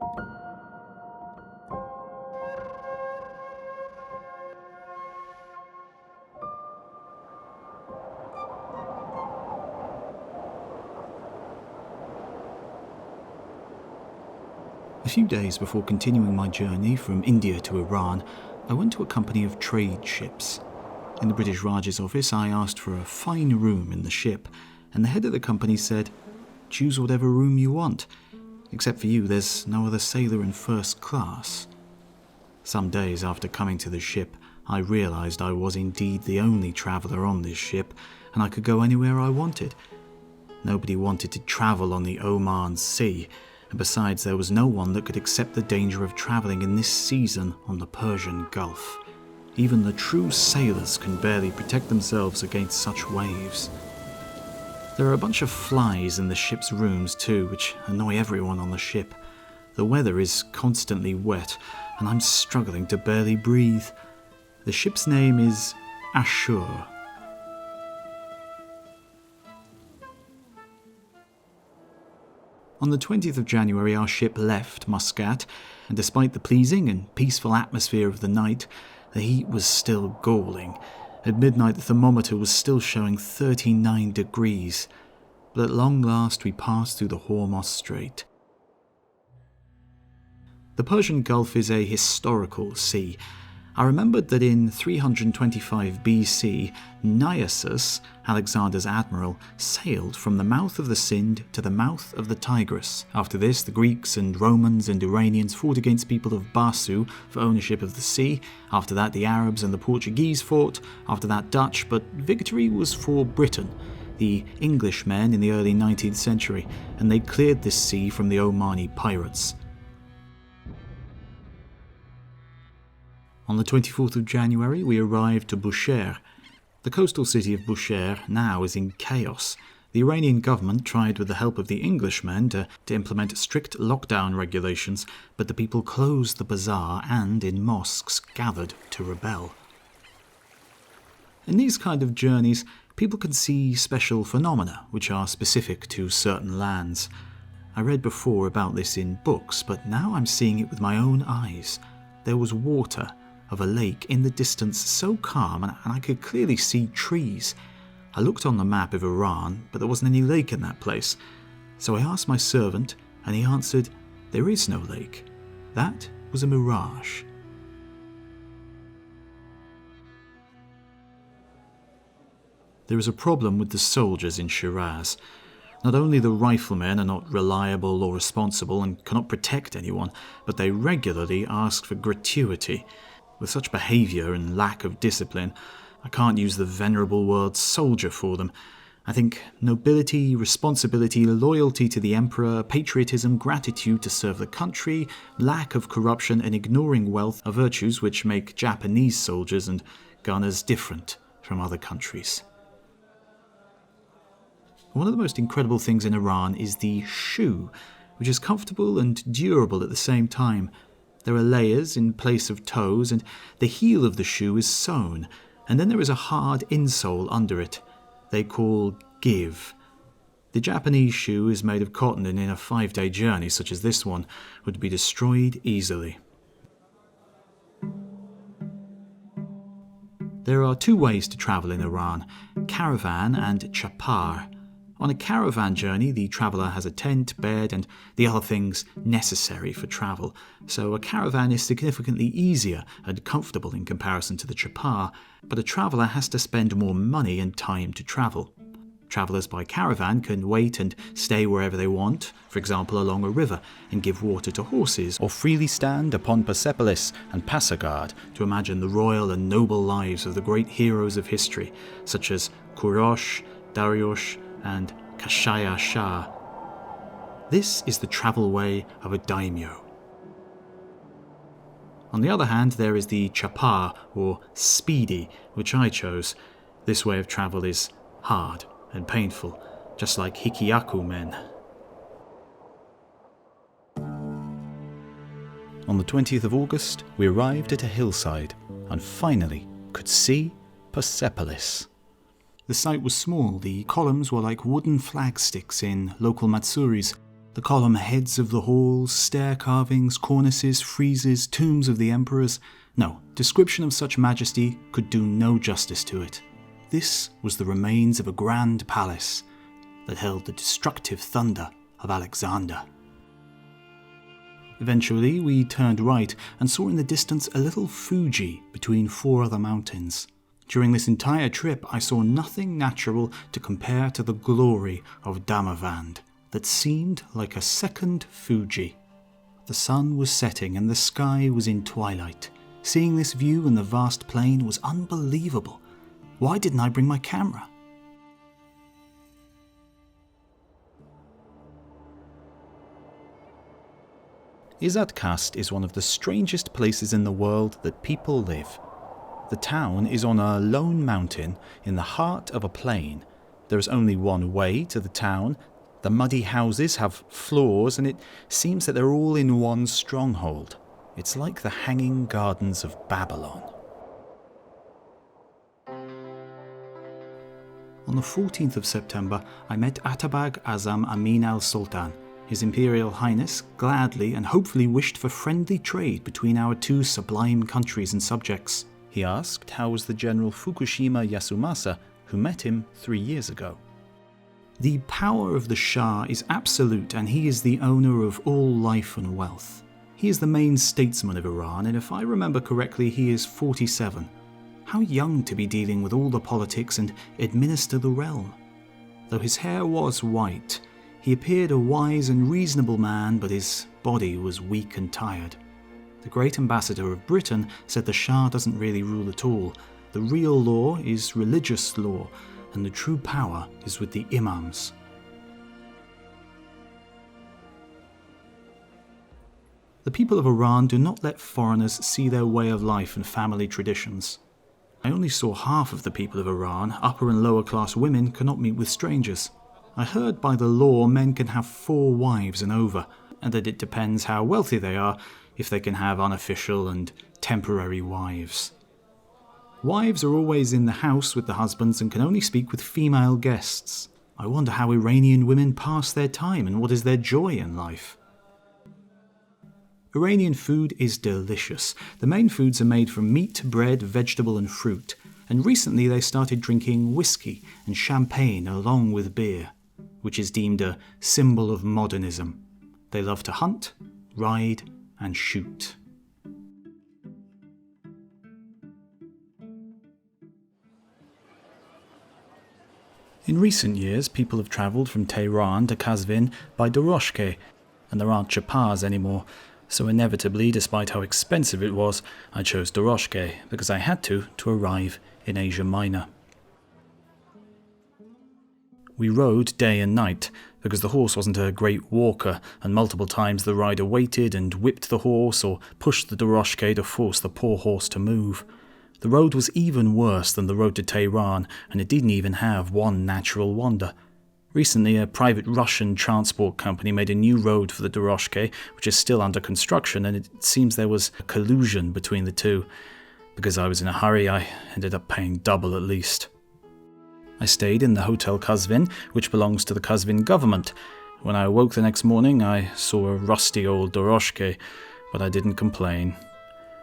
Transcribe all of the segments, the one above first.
A few days before continuing my journey from India to Iran, I went to a company of trade ships. In the British Raj's office, I asked for a fine room in the ship, and the head of the company said, "Choose whatever room you want. Except for you, there's no other sailor in first class." Some days after coming to the ship, I realised I was indeed the only traveller on this ship, and I could go anywhere I wanted. Nobody wanted to travel on the Oman Sea, and besides there was no one that could accept the danger of travelling in this season on the Persian Gulf. Even the true sailors can barely protect themselves against such waves. There are a bunch of flies in the ship's rooms too, which annoy everyone on the ship. The weather is constantly wet, and I'm struggling to barely breathe. The ship's name is Ashur. On the 20th of January, our ship left Muscat, and despite the pleasing and peaceful atmosphere of the night, the heat was still galling. At midnight, the thermometer was still showing 39 degrees, but at long last we passed through the Hormuz Strait. The Persian Gulf is a historical sea. I remembered that in 325 BC, Nearchus, Alexander's admiral, sailed from the mouth of the Sind to the mouth of the Tigris. After this, the Greeks and Romans and Iranians fought against people of Basu for ownership of the sea. After that, the Arabs and the Portuguese fought. After that, Dutch, but victory was for Britain, the Englishmen in the early 19th century, and they cleared this sea from the Omani pirates. On the 24th of January, we arrived to Bushehr. The coastal city of Bushehr now is in chaos. The Iranian government tried with the help of the Englishmen to implement strict lockdown regulations, but the people closed the bazaar and, in mosques, gathered to rebel. In these kind of journeys, people can see special phenomena which are specific to certain lands. I read before about this in books, but now I'm seeing it with my own eyes. There was water of a lake in the distance, so calm, and I could clearly see trees. I looked on the map of Iran, but there wasn't any lake in that place. So I asked my servant, and he answered, "There is no lake. That was a mirage." There is a problem with the soldiers in Shiraz. Not only the riflemen are not reliable or responsible and cannot protect anyone, but they regularly ask for gratuity. With such behaviour and lack of discipline, I can't use the venerable word soldier for them. I think nobility, responsibility, loyalty to the emperor, patriotism, gratitude to serve the country, lack of corruption and ignoring wealth are virtues which make Japanese soldiers and gunners different from other countries. One of the most incredible things in Iran is the shoe, which is comfortable and durable at the same time. There are layers in place of toes, and the heel of the shoe is sewn, and then there is a hard insole under it. They call give. The Japanese shoe is made of cotton, and in a 5-day journey such as this one would be destroyed easily. There are 2 ways to travel in Iran: caravan and chapar. On a caravan journey, the traveller has a tent, bed, and the other things necessary for travel, so a caravan is significantly easier and comfortable in comparison to the chapar, but a traveller has to spend more money and time to travel. Travellers by caravan can wait and stay wherever they want, for example along a river, and give water to horses, or freely stand upon Persepolis and Pasargad to imagine the royal and noble lives of the great heroes of history, such as Kourosh, Dariush, and Kashaya Shah. This is the travel way of a daimyo. On the other hand, there is the chapar, or speedy, which I chose. This way of travel is hard and painful, just like hikiyaku men. On the 20th of August, we arrived at a hillside, and finally could see Persepolis. The site was small. The columns were like wooden flagsticks in local matsuris. The column heads of the halls, stair carvings, cornices, friezes, tombs of the emperors. No, description of such majesty could do no justice to it. This was the remains of a grand palace that held the destructive thunder of Alexander. Eventually, we turned right and saw in the distance a little Fuji between 4 other mountains. During this entire trip, I saw nothing natural to compare to the glory of Damavand that seemed like a second Fuji. The sun was setting and the sky was in twilight. Seeing this view in the vast plain was unbelievable. Why didn't I bring my camera? Izadkast is one of the strangest places in the world that people live. The town is on a lone mountain in the heart of a plain. There is only one way to the town. The muddy houses have floors, and it seems that they're all in one stronghold. It's like the Hanging Gardens of Babylon. On the 14th of September, I met Atabag Azam Amin al-Sultan. His Imperial Highness gladly and hopefully wished for friendly trade between our two sublime countries and subjects. He asked how was the General Fukushima Yasumasa, who met him 3 years ago. The power of the Shah is absolute, and he is the owner of all life and wealth. He is the main statesman of Iran, and if I remember correctly, he is 47. How young to be dealing with all the politics and administer the realm. Though his hair was white, he appeared a wise and reasonable man, but his body was weak and tired. The great ambassador of Britain said the Shah doesn't really rule at all. The real law is religious law, and the true power is with the imams. The people of Iran do not let foreigners see their way of life and family traditions. I only saw half of the people of Iran. Upper and lower class women cannot meet with strangers. I heard by the law men can have 4 wives and over, and that it depends how wealthy they are if they can have unofficial and temporary wives. Wives are always in the house with the husbands and can only speak with female guests. I wonder how Iranian women pass their time and what is their joy in life. Iranian food is delicious. The main foods are made from meat, bread, vegetable and fruit. And recently they started drinking whiskey and champagne along with beer, which is deemed a symbol of modernism. They love to hunt, ride and shoot. In recent years, people have travelled from Tehran to Kazvin by doroshke, and there aren't chapars anymore, so inevitably, despite how expensive it was, I chose doroshke because I had to arrive in Asia Minor. We rode day and night because the horse wasn't a great walker, and multiple times the rider waited and whipped the horse or pushed the doroshke to force the poor horse to move. The road was even worse than the road to Tehran, and it didn't even have one natural wonder. Recently, a private Russian transport company made a new road for the doroshke, which is still under construction, and it seems there was a collusion between the two. Because I was in a hurry, I ended up paying double at least. I stayed in the Hotel Kazvin, which belongs to the Kazvin government. When I awoke the next morning, I saw a rusty old doroshke, but I didn't complain.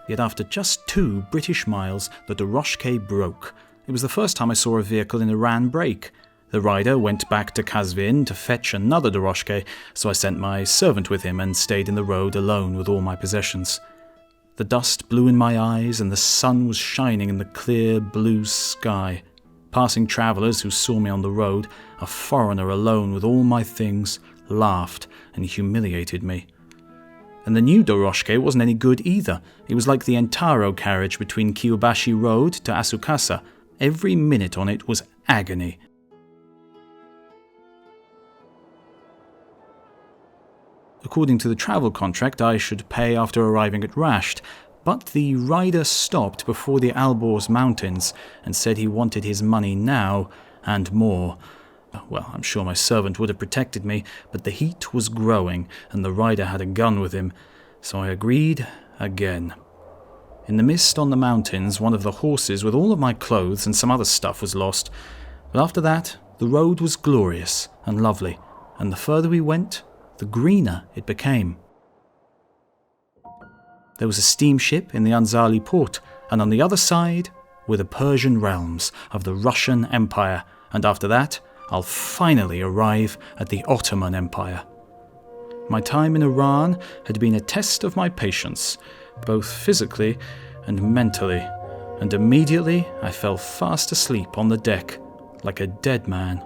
Yet after just 2 British miles, the doroshke broke. It was the first time I saw a vehicle in Iran break. The rider went back to Kazvin to fetch another doroshke, so I sent my servant with him and stayed in the road alone with all my possessions. The dust blew in my eyes and the sun was shining in the clear blue sky. Passing travellers who saw me on the road, a foreigner alone with all my things, laughed and humiliated me. And the new doroshke wasn't any good either. It was like the Entaro carriage between Kyobashi Road to Asukasa. Every minute on it was agony. According to the travel contract, I should pay after arriving at Rasht, but the rider stopped before the Alborz Mountains and said he wanted his money now and more. Well, I'm sure my servant would have protected me, but the heat was growing and the rider had a gun with him, so I agreed again. In the mist on the mountains, one of the horses with all of my clothes and some other stuff was lost, but after that, the road was glorious and lovely, and the further we went, the greener it became. There was a steamship in the Anzali port, and on the other side were the Persian realms of the Russian Empire, and after that, I'll finally arrive at the Ottoman Empire. My time in Iran had been a test of my patience, both physically and mentally, and immediately I fell fast asleep on the deck, like a dead man